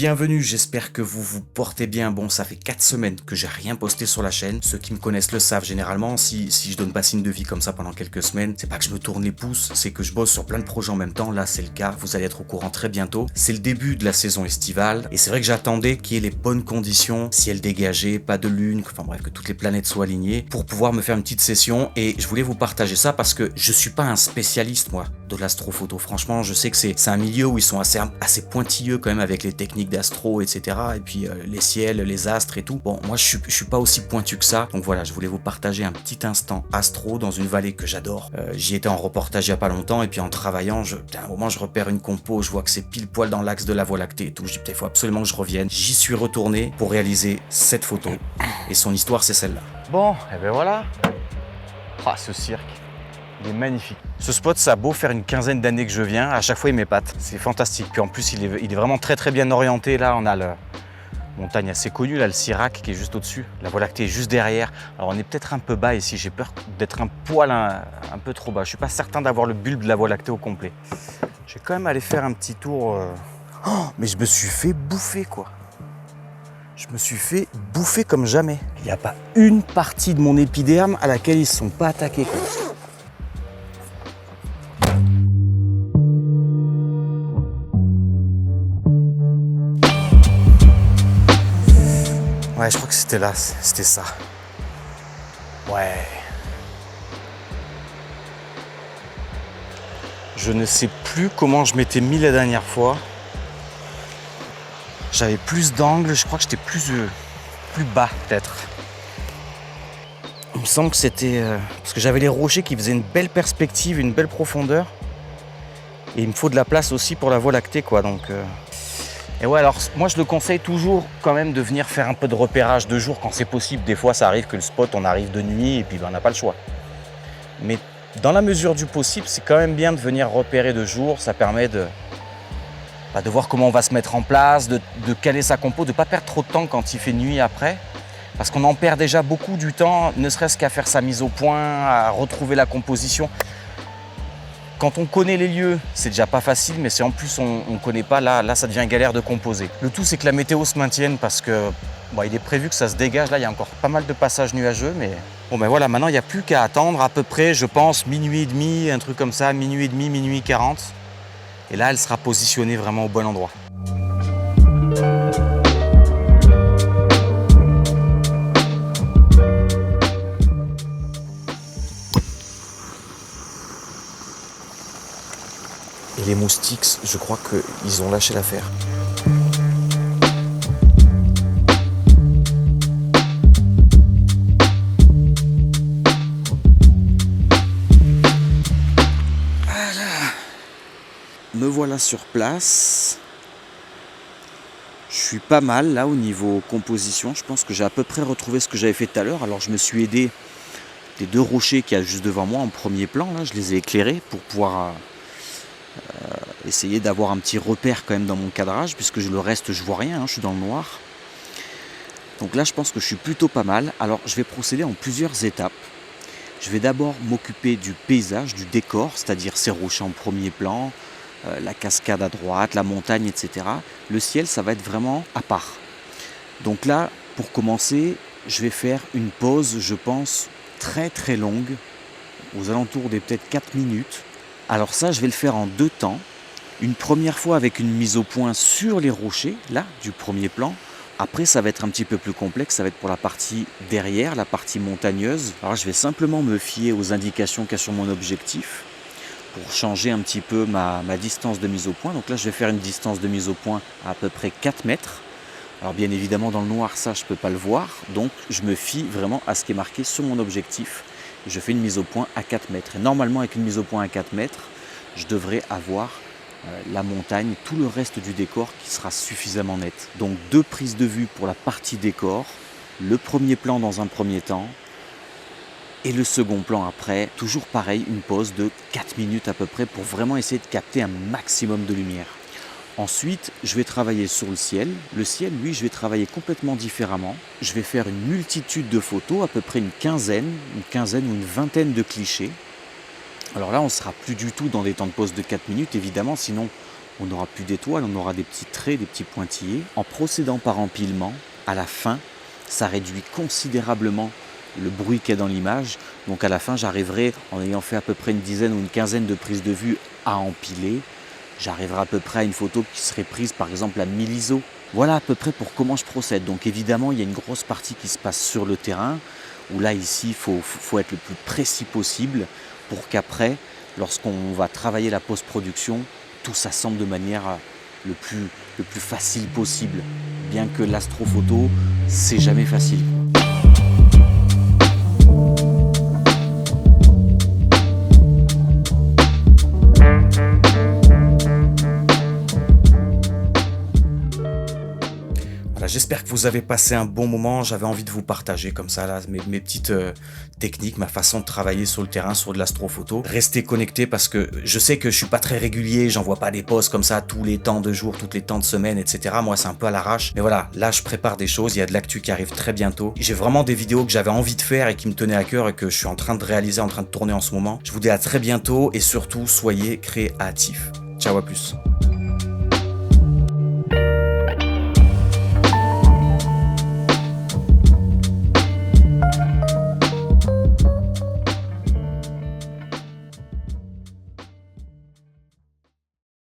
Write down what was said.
bienvenue, j'espère que vous vous portez bien. Bon, ça fait 4 semaines que j'ai rien posté sur la chaîne. Ceux qui me connaissent le savent généralement. Si je donne pas signe de vie comme ça pendant quelques semaines, c'est pas que je me tourne les pouces, c'est que je bosse sur plein de projets en même temps. Là, c'est le cas. Vous allez être au courant très bientôt. C'est le début de la saison estivale. Et c'est vrai que j'attendais qu'il y ait les bonnes conditions, ciel dégagé, pas de lune, enfin bref, que toutes les planètes soient alignées pour pouvoir me faire une petite session. Et je voulais vous partager ça parce que je suis pas un spécialiste, moi, de l'astrophoto. Franchement, je sais que c'est un milieu où ils sont assez pointilleux quand même avec les techniques d'astro, etc. Et puis les ciels, les astres et tout. Bon, moi je suis pas aussi pointu que ça. Donc voilà, je voulais vous partager un petit instant astro dans une vallée que j'adore. J'y étais en reportage il y a pas longtemps et puis en travaillant, à un moment je repère une compo, je vois que c'est pile poil dans l'axe de la Voie lactée et tout. Je dis putain, il faut absolument que je revienne. J'y suis retourné pour réaliser cette photo. Et son histoire, c'est celle-là. Bon, et ben voilà. Ah, ce cirque, il est magnifique. Ce spot, ça a beau faire une quinzaine d'années que je viens, à chaque fois il m'épate. C'est fantastique. Puis en plus, il est vraiment très bien orienté. Là, on a la montagne assez connue, là, le Sirac qui est juste au-dessus. La Voie lactée est juste derrière. Alors on est peut-être un peu bas ici. J'ai peur d'être un poil un peu trop bas. Je suis pas certain d'avoir le bulbe de la Voie lactée au complet. Je vais quand même aller faire un petit tour. Oh, mais je me suis fait bouffer, quoi. Je me suis fait bouffer comme jamais. Il n'y a pas une partie de mon épiderme à laquelle ils ne se sont pas attaqués, quoi. Ouais, je crois que c'était là, c'était ça. Ouais. Je ne sais plus comment je m'étais mis la dernière fois. J'avais plus d'angle, je crois que j'étais plus bas peut-être. Il me semble que c'était... parce que j'avais les rochers qui faisaient une belle perspective, une belle profondeur. Et il me faut de la place aussi pour la Voie lactée, quoi, donc... Et ouais, alors moi je le conseille toujours quand même de venir faire un peu de repérage de jour quand c'est possible. Des fois ça arrive que le spot, on arrive de nuit et puis on n'a pas le choix. Mais dans la mesure du possible, c'est quand même bien de venir repérer de jour. Ça permet de voir comment on va se mettre en place, de caler sa compo, de ne pas perdre trop de temps quand il fait nuit après. Parce qu'on en perd déjà beaucoup du temps, ne serait-ce qu'à faire sa mise au point, à retrouver la composition. Quand on connaît les lieux, c'est déjà pas facile, mais si en plus on ne connaît pas, là ça devient galère de composer. Le tout, c'est que la météo se maintienne parce que bon, il est prévu que ça se dégage. Là, il y a encore pas mal de passages nuageux, mais bon, ben voilà, maintenant il n'y a plus qu'à attendre à peu près, je pense, minuit et demi, un truc comme ça, minuit et demi, minuit 40. Et là, elle sera positionnée vraiment au bon endroit. Et les moustiques, je crois qu'ils ont lâché l'affaire. Voilà. Me voilà sur place. Je suis pas mal là au niveau composition. Je pense que j'ai à peu près retrouvé ce que j'avais fait tout à l'heure. Alors je me suis aidé des 2 rochers qu'il y a juste devant moi en premier plan. Là, je les ai éclairés pour pouvoir... essayer d'avoir un petit repère quand même dans mon cadrage, puisque le reste je vois rien, je suis dans le noir. Donc là je pense que je suis plutôt pas mal. Alors je vais procéder en plusieurs étapes. Je vais d'abord m'occuper du paysage, du décor, c'est-à-dire ces rochers en premier plan, la cascade à droite, la montagne, etc. Le ciel, ça va être vraiment à part. Donc là, pour commencer, je vais faire une pause, je pense, très longue, aux alentours des peut-être 4 minutes. Alors ça, je vais le faire en 2 temps. Une première fois avec une mise au point sur les rochers, là, du premier plan. Après, ça va être un petit peu plus complexe, ça va être pour la partie derrière, la partie montagneuse. Alors, je vais simplement me fier aux indications qu'il y a sur mon objectif pour changer un petit peu ma distance de mise au point. Donc là, je vais faire une distance de mise au point à peu près 4 mètres. Alors, bien évidemment, dans le noir, ça, je ne peux pas le voir. Donc, je me fie vraiment à ce qui est marqué sur mon objectif. Je fais une mise au point à 4 mètres. Et normalement, avec une mise au point à 4 mètres, je devrais avoir la montagne, tout le reste du décor qui sera suffisamment net. Donc 2 prises de vue pour la partie décor, le premier plan dans un premier temps et le second plan après, toujours pareil, une pause de 4 minutes à peu près pour vraiment essayer de capter un maximum de lumière. Ensuite, je vais travailler sur le ciel. Le ciel, lui, je vais travailler complètement différemment. Je vais faire une multitude de photos, à peu près une quinzaine ou une vingtaine de clichés. Alors là, on ne sera plus du tout dans des temps de pause de 4 minutes, évidemment, sinon On n'aura plus d'étoiles, on aura des petits traits, des petits pointillés. En procédant par empilement, à la fin, ça réduit considérablement le bruit qu'il y a dans l'image. Donc à la fin, j'arriverai, en ayant fait à peu près une dizaine ou une quinzaine de prises de vue à empiler, j'arriverai à peu près à une photo qui serait prise par exemple à 1000 ISO. Voilà à peu près pour comment je procède. Donc évidemment, il y a une grosse partie qui se passe sur le terrain, où là ici, il faut être le plus précis possible pour qu'après, lorsqu'on va travailler la post-production, tout s'assemble de manière le plus facile possible. Bien que l'astrophoto, c'est jamais facile. Voilà, j'espère que vous avez passé un bon moment. J'avais envie de vous partager comme ça là, mes petites techniques, ma façon de travailler sur le terrain, sur de l'astrophoto. Restez connectés parce que je sais que je suis pas très régulier, j'envoie pas des posts comme ça tous les temps de jours, toutes les temps de semaine, etc. Moi, c'est un peu à l'arrache. Mais voilà, là, je prépare des choses. Il y a de l'actu qui arrive très bientôt. J'ai vraiment des vidéos que j'avais envie de faire et qui me tenaient à cœur et que je suis en train de réaliser, en train de tourner en ce moment. Je vous dis à très bientôt et surtout, soyez créatifs. Ciao, à plus.